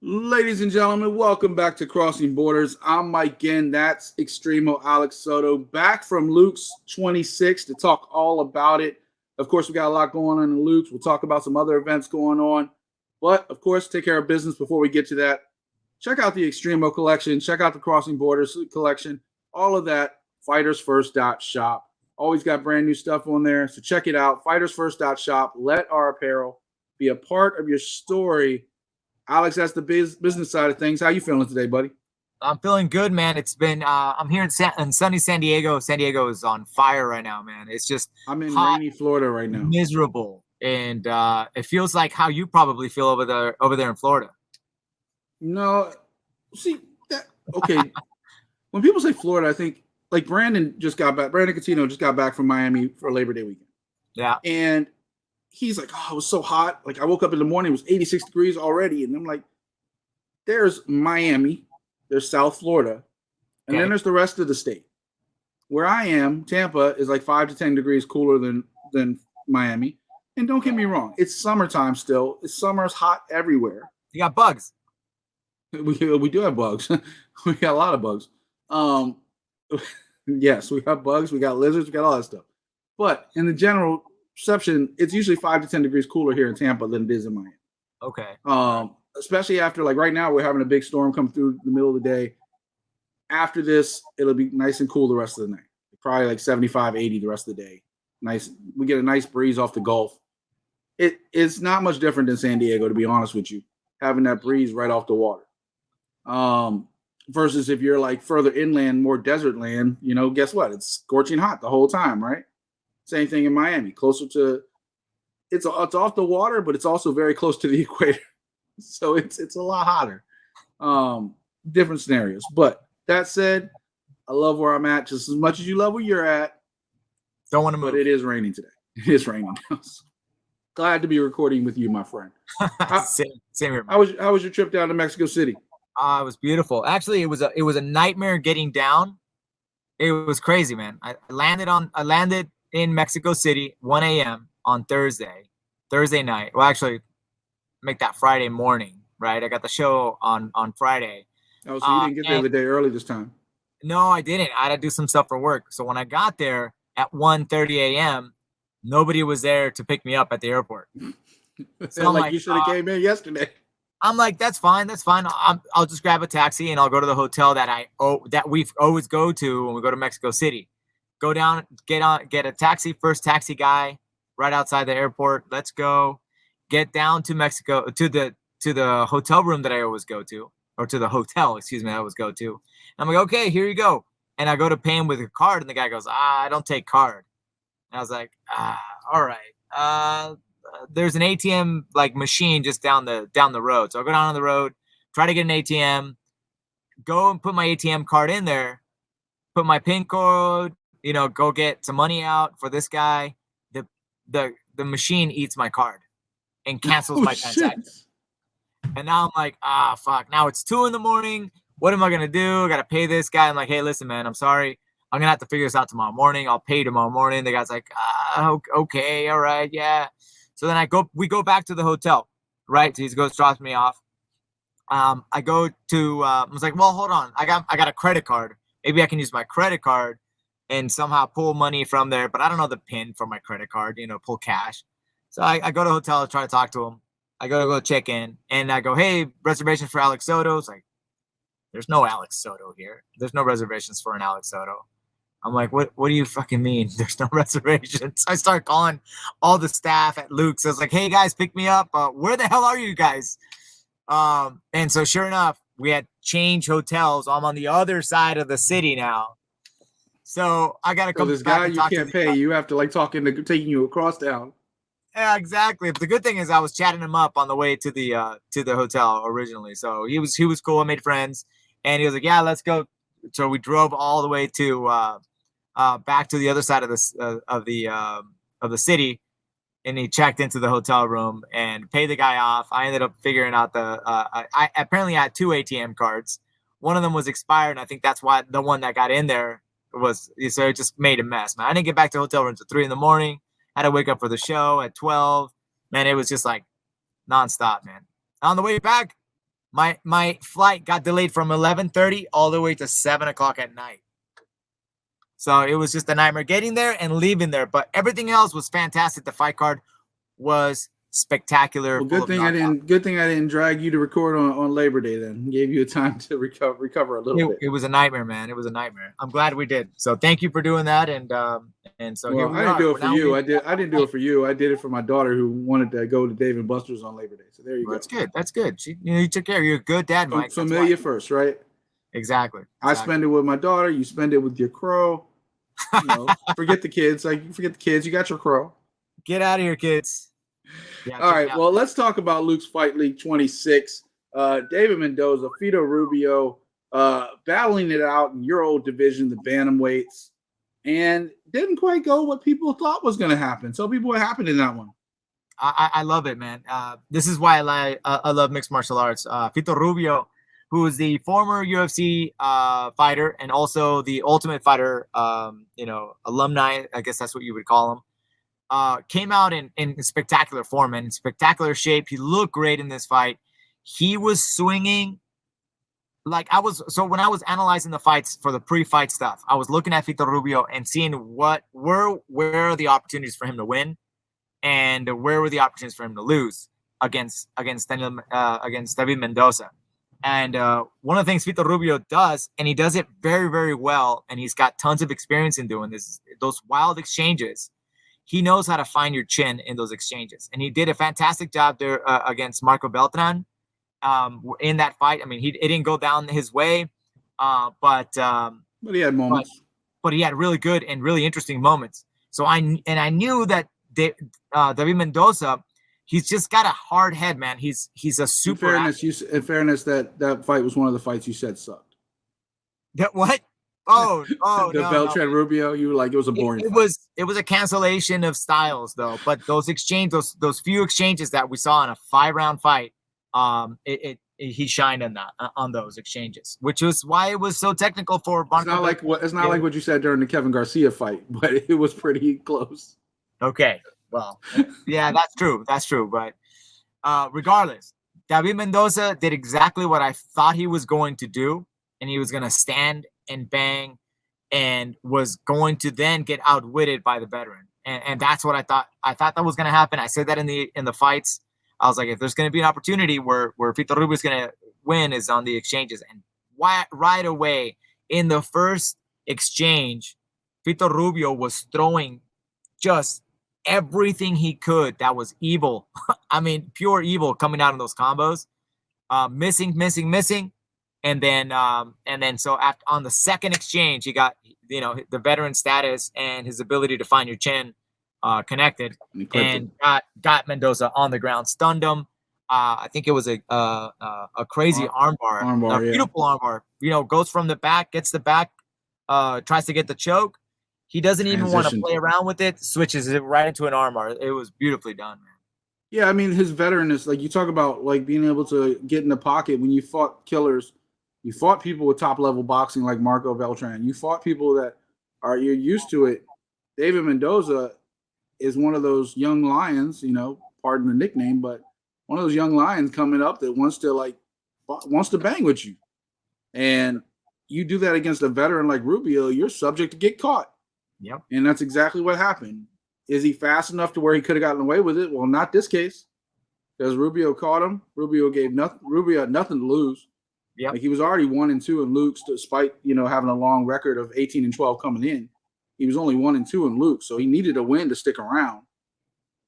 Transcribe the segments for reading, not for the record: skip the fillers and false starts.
Ladies and gentlemen, welcome back to Crossing Borders. I'm Mike Ginn. That's Extremo Alex Soto, back from LUX 26 to talk all about it. Of course, we got a lot going on in LUX. We'll talk about some other events going on. But, of course, take care of business before we get to that. Check out the Extremo collection. Check out the Crossing Borders collection. All of that, fightersfirst.shop. Always got brand new stuff on there. So check it out, fightersfirst.shop. Let our apparel be a part of your story. Alex, that's the business side of things. How you feeling today, buddy? I'm feeling good, man. It's been I'm here in sunny San Diego. San Diego is on fire right now, man. It's just I'm in hot, rainy Florida right now. miserable, and it feels like how you probably feel over there in Florida. No, see that okay. When people say Florida, I think like Brandon just got back. Brandon Catino just got back from Miami for Labor Day weekend, Yeah. and he's like, "Oh, it was so hot. Like I woke up in the morning, it was 86 degrees already." And I'm like, "There's Miami, there's South Florida, and Okay. then there's the rest of the state. Where I am, Tampa is like 5 to 10 degrees cooler than Miami. And don't get me wrong, it's summertime still. It's summer's hot everywhere. You got bugs. We do have bugs. We got a lot of bugs. Um, yes, we have bugs. We got lizards. We got all that stuff. But in the general perception, it's usually 5 to 10 degrees cooler here in Tampa than it is in Miami. Okay. Especially after like right now, we're having a big storm come through the middle of the day. After this, it'll be nice and cool the rest of the night. Probably like 75, 80 the rest of the day. Nice. We get a nice breeze off the Gulf. It's not much different than San Diego, to be honest with you, having that breeze right off the water. Versus if you're like further inland, more desert land, guess what? It's scorching hot the whole time, right? Same thing in Miami, closer to it's off the water, but it's also very close to the equator. So it's a lot hotter. Different scenarios. But that said, I love where I'm at just as much as you love where you're at. Don't want to move. But it is raining today. It is raining. Glad to be recording with you, my friend. Same here. How was your trip down to Mexico City? It was beautiful. Actually, it was a nightmare getting down. It was crazy, man. I landed in Mexico City 1 a.m. on Thursday night. Well, actually, make that Friday morning, right? I got the show on Friday. Oh, so you didn't get there the day early this time? No, I didn't. I had to do some stuff for work. So when I got there at 1:30 a.m., nobody was there to pick me up at the airport. So I'm like, you should have came in yesterday. I'm like, that's fine. I'll just grab a taxi and I'll go to the hotel that we always go to when we go to Mexico City. Go down, get a taxi, first taxi guy right outside the airport. Let's go. Get down to Mexico to the hotel room that I always go to, or to the hotel, excuse me, I always go to. And I'm like, okay, here you go. And I go to pay him with a card, and the guy goes, I don't take card. And I was like, all right. There's an ATM like machine just down the road. So I'll go down on the road, try to get an ATM, go and put my ATM card in there, put my PIN code, go get some money out for this guy. The machine eats my card and cancels my transaction. And now I'm like, fuck. Now it's 2 a.m. What am I gonna do? I gotta pay this guy. I'm like, hey, listen, man, I'm sorry. I'm gonna have to figure this out tomorrow morning. I'll pay tomorrow morning. The guy's like, okay, all right, yeah. So then we go back to the hotel, right? So he drops me off. I go to I was like, well, hold on. I got a credit card. Maybe I can use my credit card and somehow pull money from there, but I don't know the PIN for my credit card, pull cash. So I go to the hotel to try to talk to him. I go check in, and I go, hey, reservations for Alex Soto. It's like, there's no Alex Soto here. There's no reservations for an Alex Soto. I'm like, what do you fucking mean? There's no reservations. I start calling all the staff at LUX. I was like, hey, guys, pick me up. Where the hell are you guys? And so sure enough, we had changed hotels. I'm on the other side of the city now. So I got to come this guy you can't pay. You have to like taking you across town. Yeah, exactly. But the good thing is I was chatting him up on the way to the hotel originally. So he was cool. I made friends, and he was like, yeah, let's go. So we drove all the way to back to the other side of the city, and he checked into the hotel room and paid the guy off. I ended up figuring out I apparently had 2 ATM cards. One of them was expired, and I think that's why the one that got in there so it just made a mess, man. I didn't get back to the hotel room until 3 a.m. Had to wake up for the show at 12. Man, it was just like nonstop, man. On the way back, My flight got delayed from 11:30 all the way to 7 o'clock at night. So it was just a nightmare getting there and leaving there. But everything else was fantastic. The fight card was spectacular. Well, good thing I didn't drag you to record on Labor Day. Then gave you time to recover a little bit. It was a nightmare, man. It was a nightmare. I'm glad we did. So thank you for doing that. And so here we I didn't are. do it for you. I didn't do it for you. I did it for my daughter who wanted to go to Dave and Buster's on Labor Day. So there you go. That's good. That's good. You took care. You're a good dad, Mike. Familiar first, right? Exactly. I spend it with my daughter. You spend it with your crow. You know, forget the kids. Forget the kids. You got your crow. Get out of here, kids. Yeah, all right. Well, let's talk about Luke's Fight League 26. David Mendoza, Fito Rubio, battling it out in your old division, the bantamweights, and didn't quite go what people thought was going to happen. Tell people what happened in that one. I love it, man. This is why I love mixed martial arts. Fito Rubio, who is the former UFC fighter and also the Ultimate Fighter, alumni, I guess that's what you would call him, came out in spectacular form and in spectacular shape. He looked great in this fight. He was swinging when I was analyzing the fights for the pre-fight stuff, I was looking at Fito Rubio and seeing where are the opportunities for him to win and where were the opportunities for him to lose against David Mendoza. And one of the things Fito Rubio does, and he does it very, very well, and he's got tons of experience in doing this, those wild exchanges. He knows how to find your chin in those exchanges. And he did a fantastic job there against Marco Beltran in that fight. I mean, it didn't go down his way, but he had moments. But he had really good and really interesting moments. So I knew that David Mendoza, he's just got a hard head, man. He's a super. In fairness, that fight was one of the fights you said sucked. That what? Oh, the Beltran Rubio. You were like, it was a boring. It was a cancellation of styles, though. But those few exchanges that we saw in a 5-round fight, he shined on those exchanges, which was why it was so technical for. It's not like what you said during the Kevin Garcia fight, but it was pretty close. Okay. Well, yeah, that's true. That's true. But regardless, David Mendoza did exactly what I thought he was going to do, and he was going to stand and bang and was going to then get outwitted by the veteran. And that's what I thought. I thought that was going to happen. I said that in the fights. I was like, if there's going to be an opportunity where Fito Rubio is going to win is on the exchanges. And right away in the first exchange, Fito Rubio was throwing just everything he could that was evil. I mean, pure evil coming out of those combos, missing. And then so after, on the second exchange, he got, the veteran status and his ability to find your chin connected and got Mendoza on the ground, stunned him. I think it was a crazy armbar, beautiful armbar, goes from the back, gets the back, tries to get the choke. He doesn't even want to play around with it, switches it right into an armbar. It was beautifully done, man. Yeah, I mean, his veteranness, like you talk about, like being able to get in the pocket when you fought killers, you fought people with top-level boxing like Marco Beltran. You fought people that you're used to it. David Mendoza is one of those young lions, pardon the nickname, but one of those young lions coming up that wants to bang with you. And you do that against a veteran like Rubio, you're subject to get caught. Yep. And that's exactly what happened. Is he fast enough to where he could have gotten away with it? Well, not this case, because Rubio caught him. Rubio had nothing to lose. Yeah, like he was already 1-2 in LUX, despite having a long record of 18-12 coming in. He was only 1-2 in LUX, so he needed a win to stick around,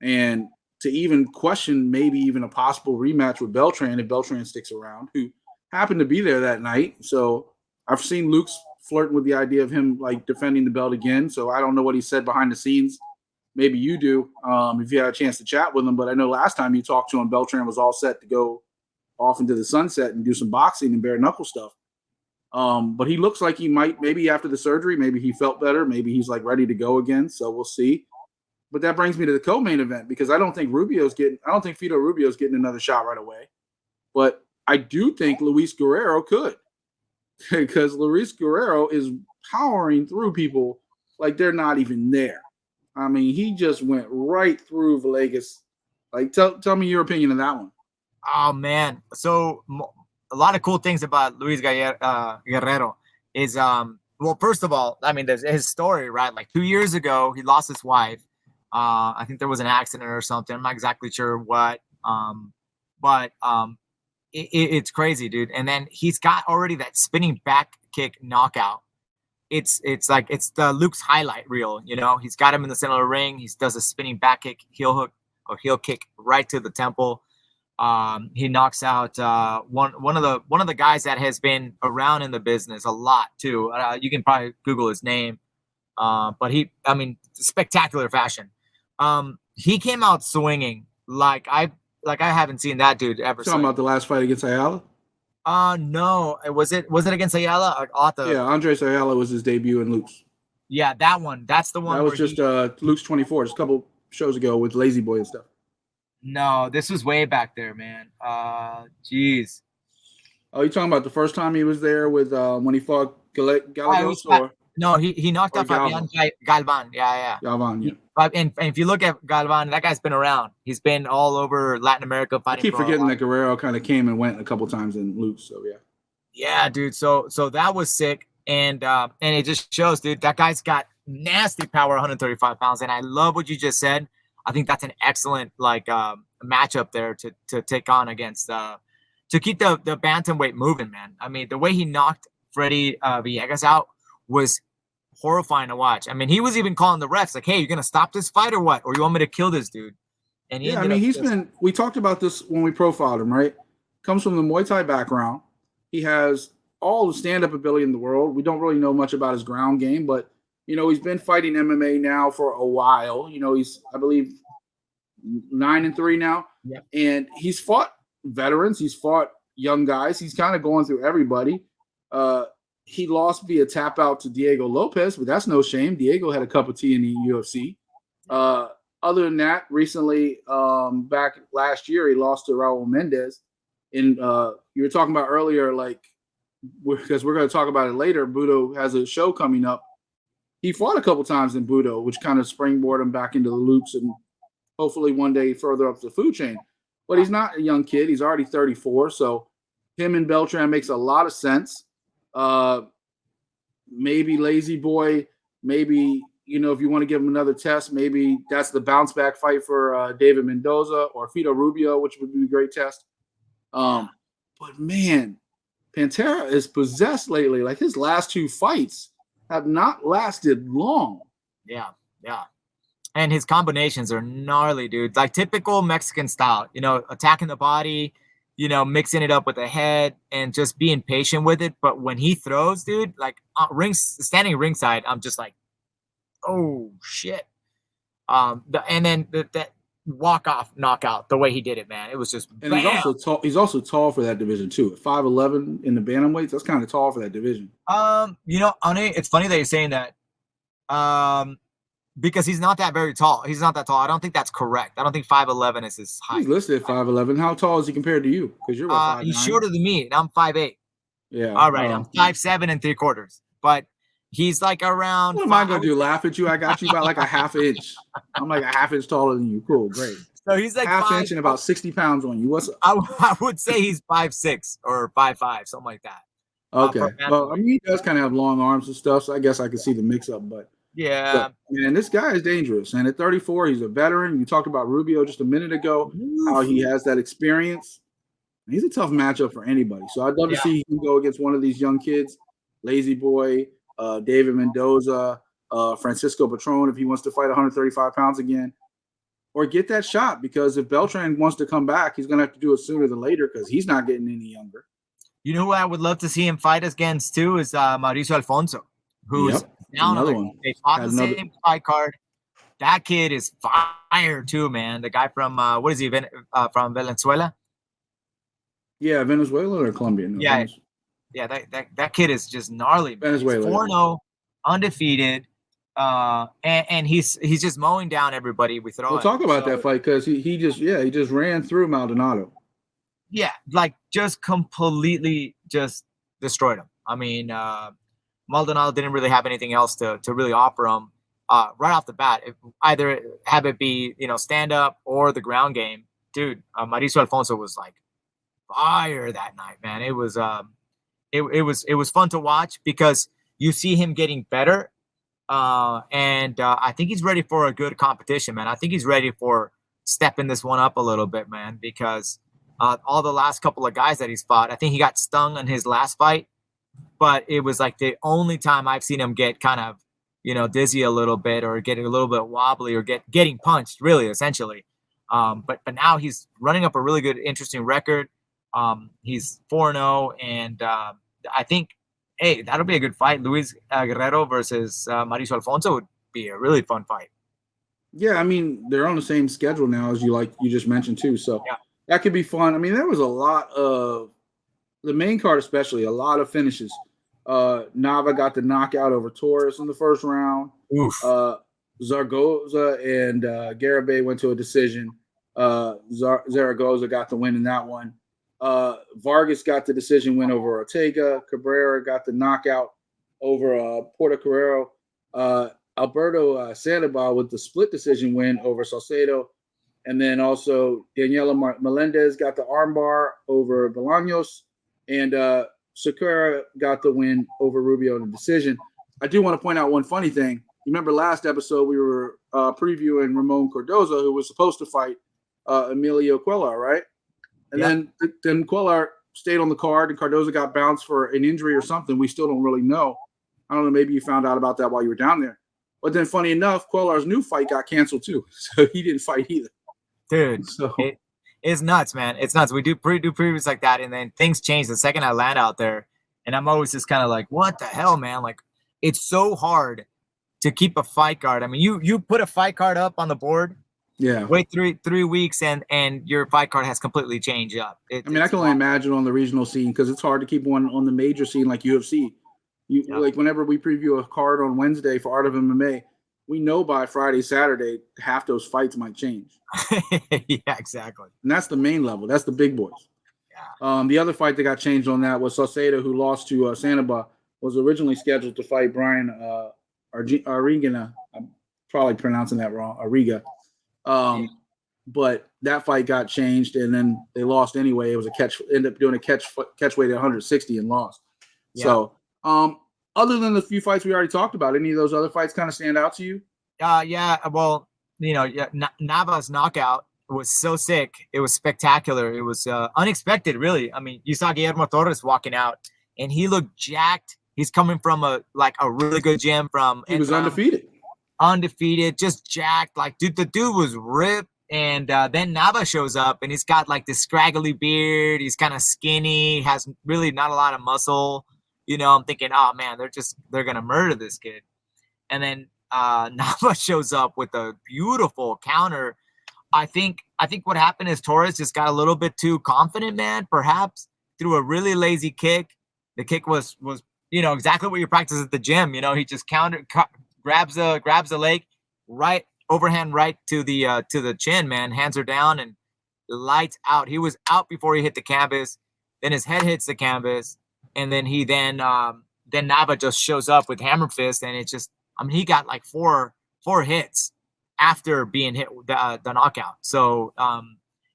and to even question maybe even a possible rematch with Beltran if Beltran sticks around, who happened to be there that night. So I've seen LUX flirting with the idea of him like defending the belt again. So I don't know what he said behind the scenes. Maybe you do, if you had a chance to chat with him. But I know last time you talked to him, Beltran was all set to go off into the sunset and do some boxing and bare knuckle stuff. But he looks like he might, maybe after the surgery, maybe he felt better. Maybe he's like ready to go again. So we'll see. But that brings me to the co-main event, because I don't think Fito Rubio's getting another shot right away. But I do think Luis Guerrero could, because Luis Guerrero is powering through people like they're not even there. I mean, he just went right through Villegas. Like, tell me your opinion of that one. Oh man, so a lot of cool things about Guerrero is well, first of all, I mean, there's his story, right? Like 2 years ago, he lost his wife. I think there was an accident or something. I'm not exactly sure what. But it's crazy, dude. And then he's got already that spinning back kick knockout. It's like it's the LUX highlight reel. You know, he's got him in the center of the ring. He does a spinning back kick, heel hook or heel kick right to the temple. He knocks out one of the guys that has been around in the business a lot too. You can probably Google his name, but spectacular fashion. He came out swinging like I haven't seen that dude ever. Talking about the last fight against Ayala? No, was it against Ayala? Yeah, Andres Ayala was his debut in LUX. Yeah, that one. That's the one. That was just LUX 24, just a couple shows ago with Lazy Boy and stuff. No, this was way back there, man. Jeez. Oh, you talking about the first time he was there with when he fought Gallegos? No, he knocked out Fabian Galvan. Yeah. Galvan, yeah. And if you look at Galvan, that guy's been around. He's been all over Latin America fighting. I keep forgetting that Guerrero kind of came and went a couple times in LUX, so yeah. Yeah, dude. So that was sick, and it just shows, dude, that guy's got nasty power, 135 pounds, and I love what you just said. I think that's an excellent matchup there to take on against to keep the bantamweight moving, man. I mean, the way he knocked Freddy Villegas out was horrifying to watch. I mean, he was even calling the refs like, "Hey, you're gonna stop this fight or what? Or you want me to kill this dude?" And we talked about this when we profiled him, right? Comes from the Muay Thai background. He has all the stand-up ability in the world. We don't really know much about his ground game, but you know, he's been fighting MMA now for a while. You know, he's, I believe, 9-3 now. Yeah. And he's fought veterans. He's fought young guys. He's kind of going through everybody. He lost via tap out to Diego Lopez, but that's no shame. Diego had a cup of tea in the UFC. Other than that, recently, back last year, he lost to Raul Mendez. And you were talking about earlier, like, because we're going to talk about it later, Budo has a show coming up. He fought a couple times in Budo, which kind of springboarded him back into the LUX and hopefully one day further up the food chain. But he's not a young kid. He's already 34. So him and Beltran makes a lot of sense. Maybe Lazy Boy, maybe, you know, if you want to give him another test, maybe that's the bounce back fight for David Mendoza or Fito Rubio, which would be a great test. But man, Pantera is possessed lately. Like his last two fights have not lasted long. Yeah. And his combinations are gnarly, dude. Like typical Mexican style, you know, attacking the body, you know, mixing it up with the head and just being patient with it. But when he throws, dude, like standing ringside, I'm just like, oh shit. And then that walk off knockout, the way he did it, man, it was just. And bam. He's also tall for that division too. At 5'11" in the bantamweights, that's kind of tall for that division. You know, it's funny that you're saying that. Because he's not that very tall. He's not that tall. I don't think that's correct. I don't think 5'11" is his height. He's listed at 5'11". How tall is he compared to you? Because you're 5'9". He's shorter than me, and I'm 5'8". Yeah. All right, I'm 5'7 3/4. But he's like around. What am I gonna do? Laugh at you? I got you by like a half inch. I'm like a half inch taller than you. Cool, great. So he's like half inch and about 60 pounds on you. What's up? I would say he's 5'6" or 5'5", something like that. Okay. Well, I mean, he does kind of have long arms and stuff, so I guess I could see the mix up, but. Yeah, man, this guy is dangerous. And at 34, he's a veteran. You talked about Rubio just a minute ago, how he has that experience. He's a tough matchup for anybody. So I'd love to see him go against one of these young kids, Lazy Boy, David Mendoza, Francisco Patron, if he wants to fight 135 pounds again, or get that shot. Because if Beltran wants to come back, he's going to have to do it sooner than later because he's not getting any younger. You know who I would love to see him fight against too is Mauricio Alfonso, who's down another one. They fought the same fight card. That kid is fire too, man. The guy from what is he? From Venezuela? Yeah, Venezuela or Colombia? No, that kid is just gnarly. Man. Venezuela. 4-0, undefeated, and he's just mowing down everybody with it all. We'll talk about that fight because he just ran through Maldonado. Yeah, like just completely just destroyed him. I mean, Maldonado didn't really have anything else to really offer him right off the bat. Either have it be, you know, stand up or the ground game. Dude, Mauricio Alfonso was like fire that night, man. It was it was fun to watch because you see him getting better. And I think he's ready for a good competition, man. I think he's ready for stepping this one up a little bit, man, because all the last couple of guys that he's fought, I think he got stung on his last fight, but it was like the only time I've seen him get kind of, dizzy a little bit or getting a little bit wobbly or getting punched, really, essentially. But now he's running up a really good, interesting record. He's 4-0, and I think, hey, that'll be a good fight. Luis Guerrero versus Mauricio Alfonso would be a really fun fight. Yeah, I mean, they're on the same schedule now as you just mentioned too. So Yeah. that could be fun. I mean, there was a lot of the main card, especially a lot of finishes. Nava got the knockout over Torres in the first round. Oof. Zaragoza and Garibay went to a decision. Zaragoza got the win in that one. Vargas got the decision win over Ortega. Cabrera got the knockout over Porto Carrero. Alberto Sandoval with the split decision win over Salcedo. And then also Daniela Melendez got the armbar over Bolaños. And Sakura got the win over Rubio in the decision. I do want to point out one funny thing. You remember last episode we were previewing Ramon Cardozo, who was supposed to fight Emilio Cuellar, right? And then Cuellar stayed on the card, and Cardozo got bounced for an injury or something. We still don't really know. I don't know. Maybe you found out about that while you were down there. But then, funny enough, Cuellar's new fight got canceled too, so he didn't fight either. Dude, so it's nuts, man. It's nuts. We do previews like that, and then things change the second I land out there, and I'm always just kind of like, what the hell, man? Like, it's so hard to keep a fight card. I mean, you put a fight card up on the board. Yeah. Wait 3 weeks and your fight card has completely changed up. I can only imagine on the regional scene because it's hard to keep one on the major scene like UFC. Like whenever we preview a card on Wednesday for Art of MMA, we know by Friday, Saturday, half those fights might change. Yeah, exactly. And that's the main level. That's the big boys. Yeah. The other fight that got changed on that was Salcedo, who lost to Sandoval, was originally scheduled to fight Brian Arrigana. I'm probably pronouncing that wrong. Arriga. But that fight got changed, and then they lost anyway. It was ended up doing a catch weight at 160 and lost. Yeah. So, other than the few fights we already talked about, any of those other fights kind of stand out to you? Yeah. Well, Nava's knockout was so sick. It was spectacular. It was unexpected, really. I mean, you saw Guillermo Torres walking out, and he looked jacked. He's coming from a really good gym from. He was undefeated, just jacked. Like, dude, the dude was ripped. And then Nava shows up, and he's got like this scraggly beard. He's kind of skinny, has really not a lot of muscle. I'm thinking, oh man, they're gonna murder this kid. And then Nava shows up with a beautiful counter. I think what happened is Torres just got a little bit too confident, man. Perhaps threw a really lazy kick. The kick was exactly what you practice at the gym. He just grabs the leg, right overhand right to the chin, man. Hands are down and lights out. He was out before he hit the canvas. Then his head hits the canvas, and then then Nava just shows up with hammer fist, and it's just, he got like four hits after being hit the knockout. So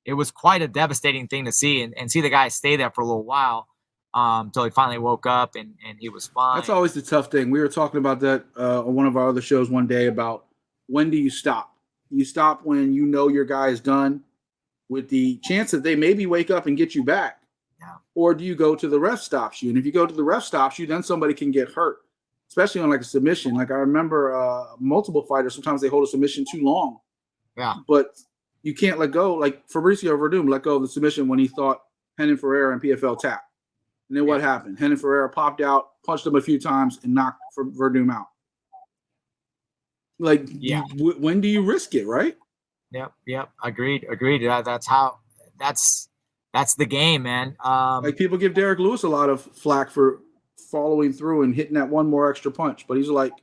it was quite a devastating thing to see, and see the guy stay there for a little while until he finally woke up and he was fine. That's always the tough thing. We were talking about that on one of our other shows one day about when do you stop? You stop when you know your guy is done with the chance that they maybe wake up and get you back. Yeah. Or do you go to the ref stops you? And if you go to the ref stops you, then somebody can get hurt, especially on like a submission. Like I remember multiple fighters, sometimes they hold a submission too long. Yeah. But you can't let go. Like Fabricio Verdum let go of the submission when he thought Renan Ferreira and PFL tapped. And then what happened? Renan Ferreira popped out, punched him a few times, and knocked Verdum out. Like, when do you risk it, right? Yep. Agreed. That's the game, man. Like people give Derek Lewis a lot of flack for following through and hitting that one more extra punch, but he's like,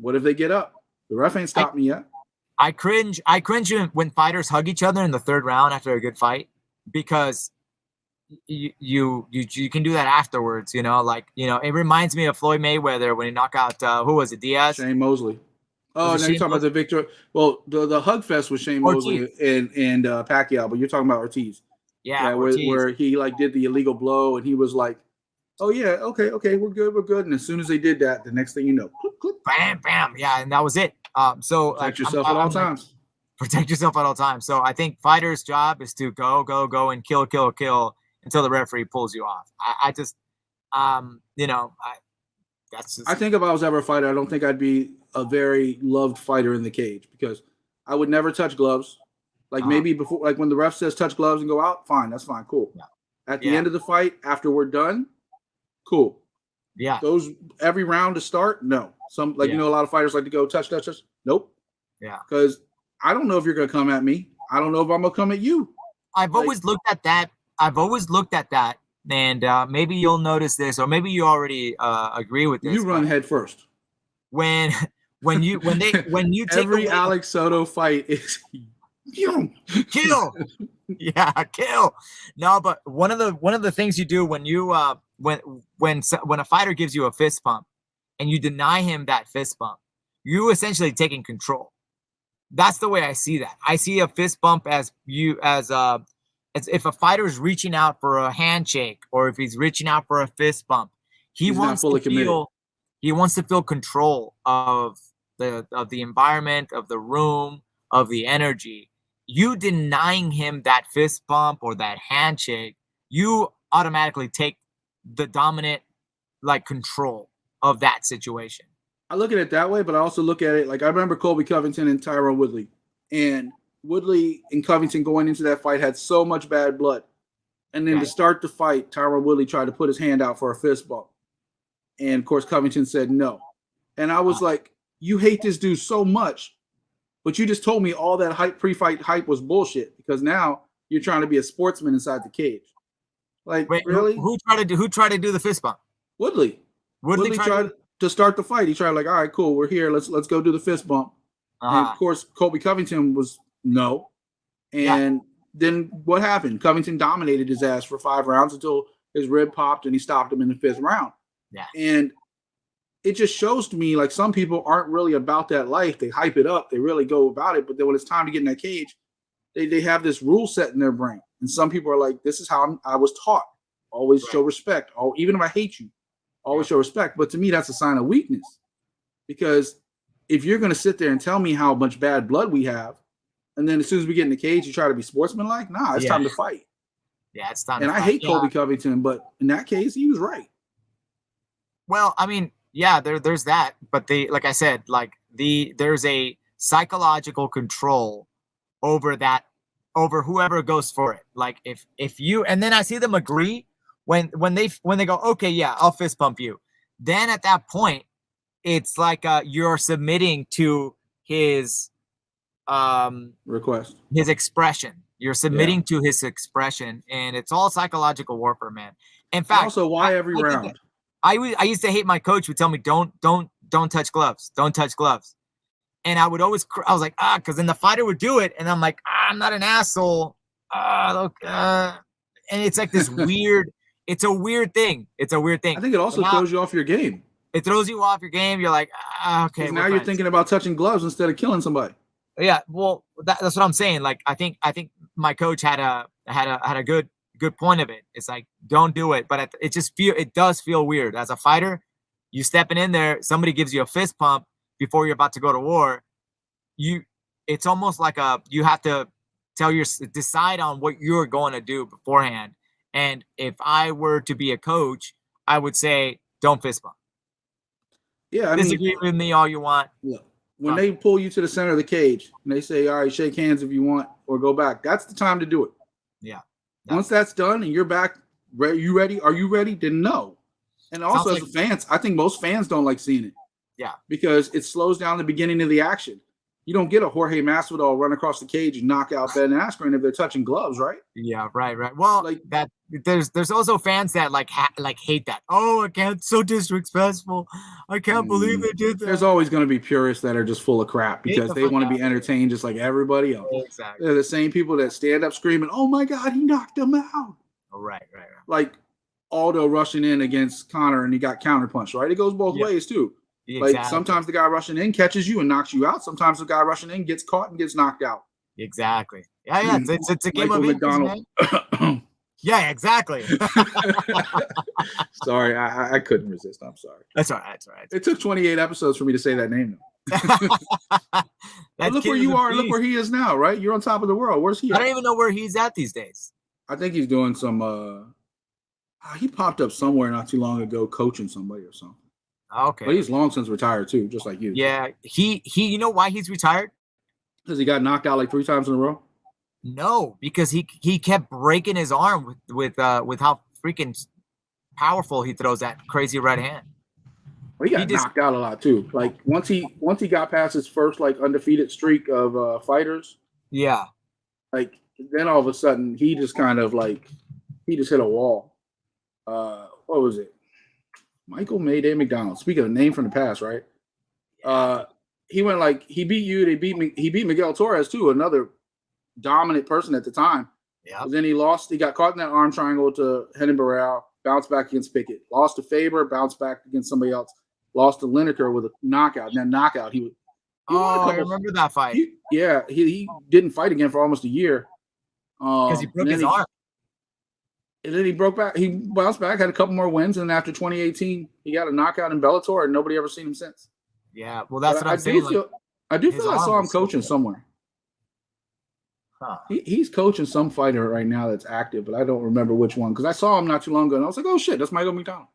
what if they get up? The ref ain't stopped me yet. I cringe when fighters hug each other in the third round after a good fight, because you can do that afterwards. It reminds me of Floyd Mayweather when he knocked out who was it, Diaz? Shane Mosley. Oh, now you're talking about the victor. Well, the hug fest was Shane Mosley and Pacquiao, but you're talking about Ortiz. Yeah, where he like did the illegal blow and he was like, oh yeah, okay, we're good. And as soon as they did that, the next thing you know, click, click, bam, bam, yeah, and that was it. So protect like, yourself at all times. Protect yourself at all times. So I think fighters' job is to go and kill until the referee pulls you off. I just, that's just. I think if I was ever a fighter, I don't think I'd be a very loved fighter in the cage because I would never touch gloves. Like maybe before, like when the ref says touch gloves and go out, fine, that's fine, cool. Yeah. At the end of the fight, after we're done, cool. Yeah. Those every round to start, no. Some a lot of fighters like to go touch. Nope. Yeah. Because I don't know if you're gonna come at me. I don't know if I'm gonna come at you. I've always looked at that. And maybe you'll notice this, or maybe you already agree with this. You run head first. When you take every Alex Soto fight is kill. Yeah, kill. No, but one of the things you do when you when a fighter gives you a fist bump and you deny him that fist bump, you essentially taking control. That's the way I see that. I see a fist bump as if a fighter is reaching out for a handshake or if he's reaching out for a fist bump, he wants to feel control of the environment, of the room, of the energy. You denying him that fist bump or that handshake, you automatically take the dominant control of that situation. I look at it that way, but I also look at it like I remember Colby Covington and Tyron Woodley. And Woodley and Covington going into that fight had so much bad blood. And then to start the fight, Tyron Woodley tried to put his hand out for a fist bump. And of course, Covington said no. And I was like, you hate this dude so much, but you just told me all that pre-fight hype was bullshit because now you're trying to be a sportsman inside the cage. Like, wait, really? Who tried to do the fist bump? Woodley. Woodley tried to start the fight. He tried all right, cool, we're here. Let's go do the fist bump. And of course, Colby Covington was no. And then what happened? Covington dominated his ass for 5 rounds until his rib popped and he stopped him in the 5th round. Yeah. And it just shows to me like some people aren't really about that life. They hype it up. They really go about it. But then when it's time to get in that cage, they have this rule set in their brain. And some people are like, this is how I was taught. Always show respect. Even if I hate you, always show respect. But to me, that's a sign of weakness. Because if you're going to sit there and tell me how much bad blood we have, and then as soon as we get in the cage, you try to be sportsmanlike, nah, it's time to fight. Yeah, it's time and to I fight. hate Colby Covington, but in that case, he was right. Well, I mean, yeah, there's that. But like I said, there's a psychological control over whoever goes for it. Like if you, and then I see them agree when they go, okay, yeah, I'll fist bump you. Then at that point, it's like you're submitting to his request, his expression. You're submitting to his expression, and it's all psychological warfare, man. In fact, and also why every round? I used to hate my coach would tell me, don't touch gloves. Don't touch gloves. And I would always, I was like, because then the fighter would do it. And I'm like, I'm not an asshole. And it's like this weird, it's a weird thing. It's a weird thing. I think it also throws you off your game. It throws you off your game. You're like, okay. Now you're thinking about touching gloves instead of killing somebody. Yeah. Well, that's what I'm saying. Like, I think my coach had a good point of it. It's like, don't do it. But it does feel weird as a fighter. You stepping in there, somebody gives you a fist pump before you're about to go to war. It's almost like you have to decide on what you're going to do beforehand. And if I were to be a coach, I would say, don't fist bump. Yeah. Disagree with me all you want. Yeah. When they pull you to the center of the cage and they say, all right, shake hands if you want, or go back, that's the time to do it. Yeah. Once that's done and you're back, you ready? Are you ready? Then no. And also, as fans, I think most fans don't like seeing it. Yeah. Because it slows down the beginning of the action. You don't get a Jorge Masvidal run across the cage and knock out Ben Askren if they're touching gloves, right? Yeah, right. Well, that there's also fans that hate that. Oh, it's so disrespectful. I can't believe they did that. There's always going to be purists that are just full of crap because they want to be entertained just like everybody else. Exactly. They're the same people that stand up screaming, "Oh my God, he knocked him out!" Oh, right. Like Aldo rushing in against Conor and he got counterpunched. Right? It goes both ways too. Exactly. Like sometimes the guy rushing in catches you and knocks you out. Sometimes the guy rushing in gets caught and gets knocked out. Exactly. Yeah. It's a game Michael of inches, man. McDonald. Yeah, exactly. Sorry, I couldn't resist. I'm sorry. That's all right. That's all right. It took 28 episodes for me to say that name. But That look kid where is you a are. Look beast. where he is now, right? You're on top of the world. Where's he I at? don't even know where he's at these days. I think he's doing some. He popped up somewhere not too long ago, coaching somebody or something. Okay. But he's long since retired too, just like you. Yeah, he. You know why he's retired? Because he got knocked out like 3 times in a row. No, because he kept breaking his arm with how freaking powerful he throws that crazy right hand. Well, he got knocked out a lot too. Like once he got past his first like undefeated streak of fighters. Yeah. Like then all of a sudden he just kind of like he just hit a wall. What was it? Michael Mayday McDonald. Speaking of name from the past, right? He went like he beat you. He beat Miguel Torres too, another dominant person at the time. Yeah. But then he lost. He got caught in that arm triangle to Renan Barão, bounced back against Pickett. Lost to Faber, bounced back against somebody else. Lost to Lineker with a knockout. And then knockout, he I remember that fight. He didn't fight again for almost a year. Because he broke his arm. And then he broke back. He bounced back, had a couple more wins, and after 2018, he got a knockout in Bellator, and nobody ever seen him since. Yeah, well, that's what I'm saying. I do feel I saw him coaching somewhere. Huh. He's coaching some fighter right now that's active, but I don't remember which one because I saw him not too long ago, and I was like, "Oh shit, that's Michael McDonald."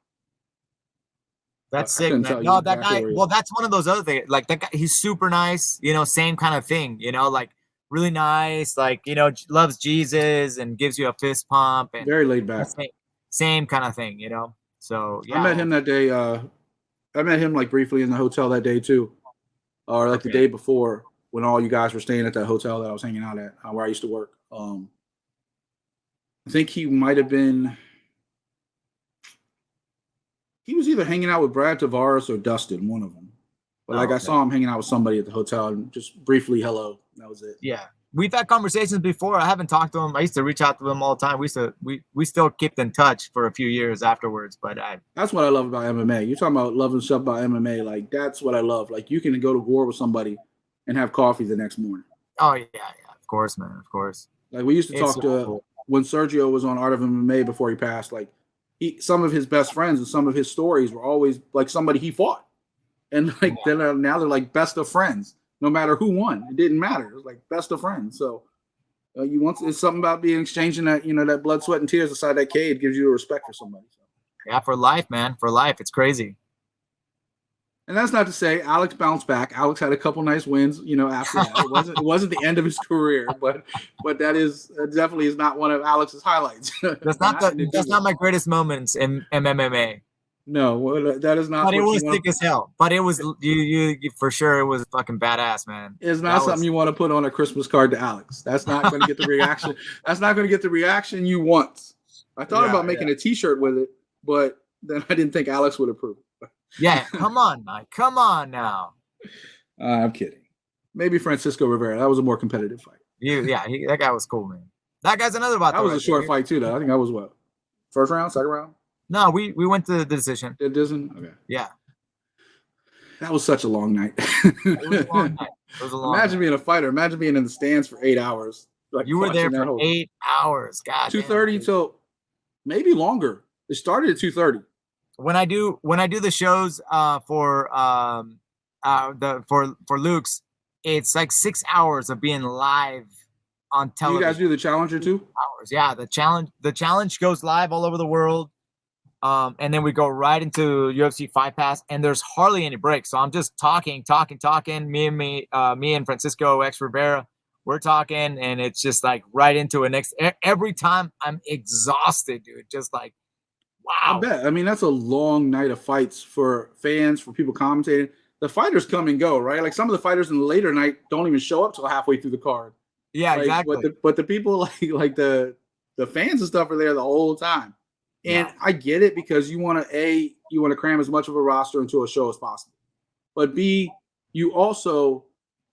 That's sick, man. No, that guy. Well, that's one of those other things. Like that guy, he's super nice. You know, same kind of thing. You know, like really nice. Like loves Jesus and gives you a fist pump and very laid back. Same kind of thing. You know. So yeah. I met him that day. I met him like briefly in the hotel that day too, or like the day before when all you guys were staying at that hotel that I was hanging out at where I used to work. I think he might have been. He was either hanging out with Brad Tavares or Dustin, one of them. But I saw him hanging out with somebody at the hotel and just briefly hello. That was it. Yeah. We've had conversations before. I haven't talked to him. I used to reach out to him all the time. We still kept in touch for a few years afterwards. But that's what I love about MMA. You're talking about loving stuff about MMA. Like that's what I love. Like you can go to war with somebody and have coffee the next morning. Oh yeah. Of course, man. Of course. Like we used to talk to when Sergio was on Art of MMA before he passed, like some of his best friends and some of his stories were always like somebody he fought. And like now they're like best of friends, no matter who won. It didn't matter. It was like best of friends. So it's something about being exchanging that, that blood, sweat, and tears inside that cage gives you a respect for somebody. So. Yeah, for life, man. For life. It's crazy. And that's not to say Alex bounced back. Alex had a couple nice wins, after that. It wasn't the end of his career, but that definitely is not one of Alex's highlights. That's not my greatest moments in MMA. No, that is not. But it was thick as hell. But it was you for sure. It was fucking badass, man. It's not something you want to put on a Christmas card to Alex. That's not going to get the reaction. That's not going to get the reaction you want. I thought about making a T-shirt with it, but then I didn't think Alex would approve. Yeah, come on, Mike. Come on now. I'm kidding. Maybe Francisco Rivera. That was a more competitive fight. That guy was cool, man. That guy's another about that was a short fight too, though. I think that was what? First round, second round? No, we went to the decision. The decision? Okay. Yeah. That was such a long night. It was a long night. Imagine being a fighter. Imagine being in the stands for 8 hours. Like you were there for 8 hours. God. 2:30 till maybe longer. It started at 2:30. When I do the shows for LUX, it's like 6 hours of being live on television. You guys do the Challenger too? Hours. Yeah, the challenge goes live all over the world. And then we go right into UFC Fight Pass, and there's hardly any breaks. So I'm just talking. Me and Francisco X Rivera, we're talking, and it's just like right into a next. Every time I'm exhausted, dude. Just like, wow. I bet. I mean, that's a long night of fights for fans, for people commentating. The fighters come and go, right? Like some of the fighters in the later night don't even show up till halfway through the card. Yeah, exactly. But the people like the fans and stuff are there the whole time. And I get it because you want to cram as much of a roster into a show as possible. But B, you also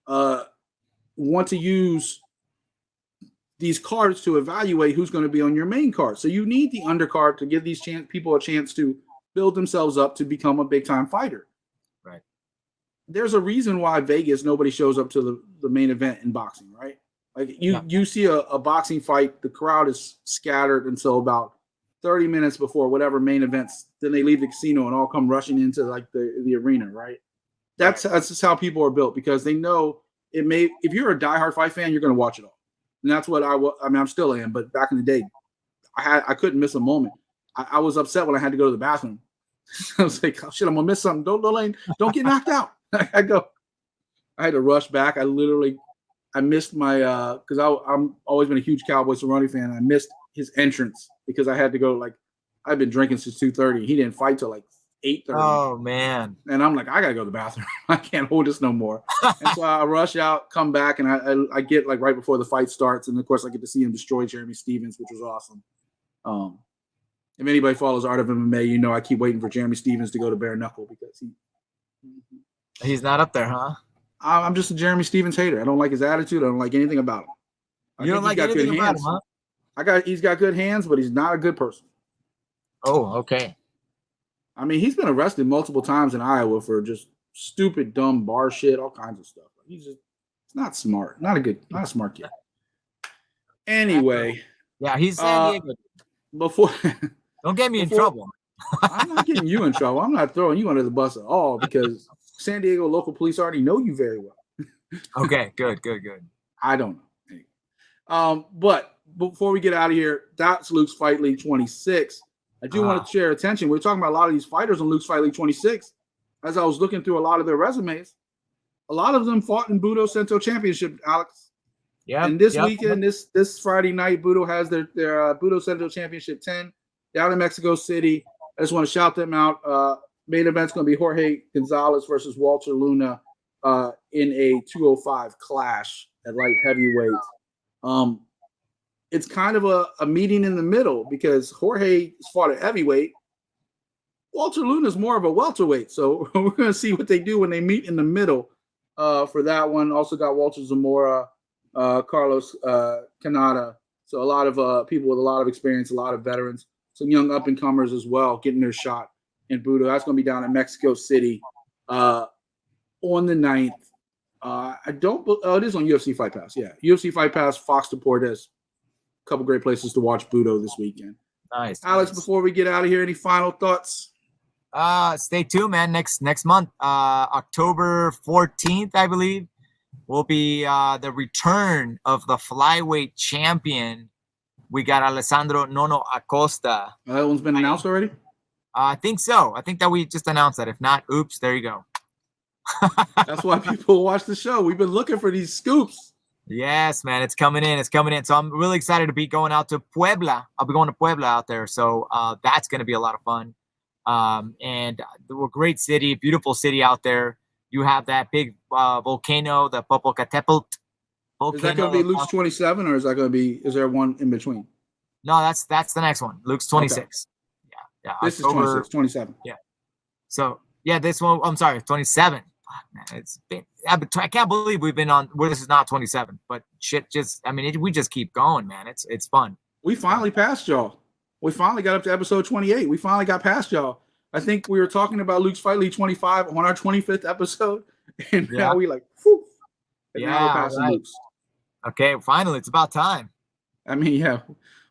want to use these cards to evaluate who's going to be on your main card. So you need the undercard to give these people a chance to build themselves up to become a big-time fighter. Right. There's a reason why Vegas, nobody shows up to the main event in boxing, right? Like you see a boxing fight, the crowd is scattered until about 30 minutes before whatever main events. Then they leave the casino and all come rushing into like the arena, right? That's just how people are built, because they know if you're a diehard fight fan, you're going to watch it all. And that's what I'm still am, but back in the day, I couldn't miss a moment. I was upset when I had to go to the bathroom. I was like, oh, shit, I'm gonna miss something. Don't get knocked out. I had to rush back. I missed my because I'm always been a huge Cowboys Cerrone fan. I missed his entrance because I had to go. Like, I've been drinking since 2:30. He didn't fight till like 8:30. Oh man! And I'm like, I gotta go to the bathroom. I can't hold this no more. And so I rush out, come back, and I get like right before the fight starts, and of course I get to see him destroy Jeremy Stephens, which was awesome. If anybody follows Art of MMA, you know I keep waiting for Jeremy Stephens to go to bare knuckle because he's not up there, huh? I'm just a Jeremy Stephens hater. I don't like his attitude. I don't like anything about him. You don't like anything about him, huh? He's got good hands, but he's not a good person. Oh, okay. I mean, he's been arrested multiple times in Iowa for just stupid, dumb bar shit, all kinds of stuff. He's not smart. Not a smart kid. Anyway. Yeah, he's San Diego. Don't get me in trouble. I'm not getting you in trouble. I'm not throwing you under the bus at all, because San Diego local police already know you very well. Okay, good. I don't know. But before we get out of here, that's Luke's Fight League 26. I do want to share attention. We're talking about a lot of these fighters on Luke's Fight League 26. As I was looking through a lot of their resumes, a lot of them fought in Budo Sento Championship, Alex. Yeah. And this weekend, this Friday night, Budo has their Budo Sento Championship 10 down in Mexico City. I just want to shout them out. Main event's going to be Jorge Gonzalez versus Walter Luna in a 205 clash at light heavyweight. It's kind of a meeting in the middle, because Jorge fought at heavyweight. Walter Luna is more of a welterweight. So we're going to see what they do when they meet in the middle for that one. Also got Walter Zamora, Carlos Canada. So a lot of people with a lot of experience, a lot of veterans, some young up-and-comers as well, getting their shot in Budo. That's going to be down in Mexico City on the 9th. It is on UFC Fight Pass. Yeah, UFC Fight Pass, Fox Deportes. A couple great places to watch Budo this weekend. Nice. Alex, before we get out of here, any final thoughts? Stay tuned, man. Next month, October 14th, I believe, will be the return of the flyweight champion. We got Alessandro Nono Acosta. That one's been announced already? I think so. I think that we just announced that. If not, oops, there you go. That's why people watch the show. We've been looking for these scoops. Yes, man, it's coming in. So I'm really excited to be going out to Puebla. I'll be going to Puebla out there. So that's going to be a lot of fun. And a great city, beautiful city out there. You have that big volcano, the Popocatépetl volcano. Is that going to be Luke's 27, or is there one in between? No, that's the next one. Luke's 26. Okay. Yeah. This October, is 26, 27. Yeah. So yeah, this one. I'm sorry, 27. Man, I can't believe we've been on. Well, this is not 27, but shit. We just keep going, man. It's fun. We finally passed y'all. We finally got up to episode 28. We finally got past y'all. I think we were talking about Luke's Fight League 25 on our 25th episode, and now we like, whew, and now we're passing Luke's. Okay, finally, it's about time. I mean, yeah.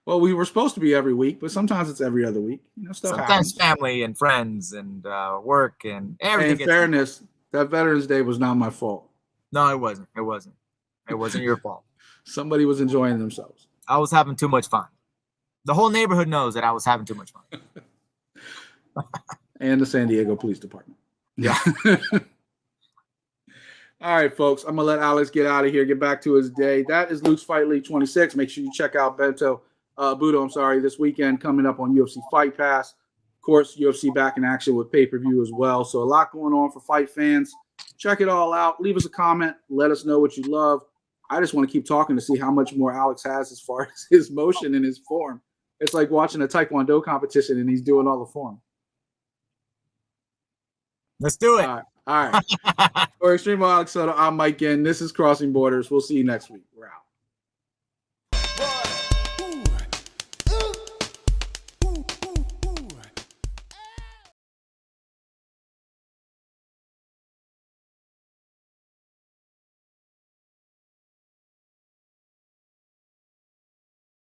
Well, we were supposed to be every week, but sometimes it's every other week. Stuff happens. Family and friends and work and everything. In fairness, that Veterans Day was not my fault. No, it wasn't. It wasn't your fault. Somebody was enjoying themselves. I was having too much fun. The whole neighborhood knows that I was having too much fun. And the San Diego Police Department. Yeah. All right, folks. I'm going to let Alex get out of here, get back to his day. That is Luke's Fight League 26. Make sure you check out Budo, this weekend coming up on UFC Fight Pass. Of course, UFC back in action with pay-per-view as well. So a lot going on for fight fans. Check it all out. Leave us a comment. Let us know what you love. I just want to keep talking to see how much more Alex has as far as his motion and his form. It's like watching a Taekwondo competition and he's doing all the form. Let's do it. All right. For Extreme Alex Soto, I'm Mike Ginn. This is Crossing Borders. We'll see you next week.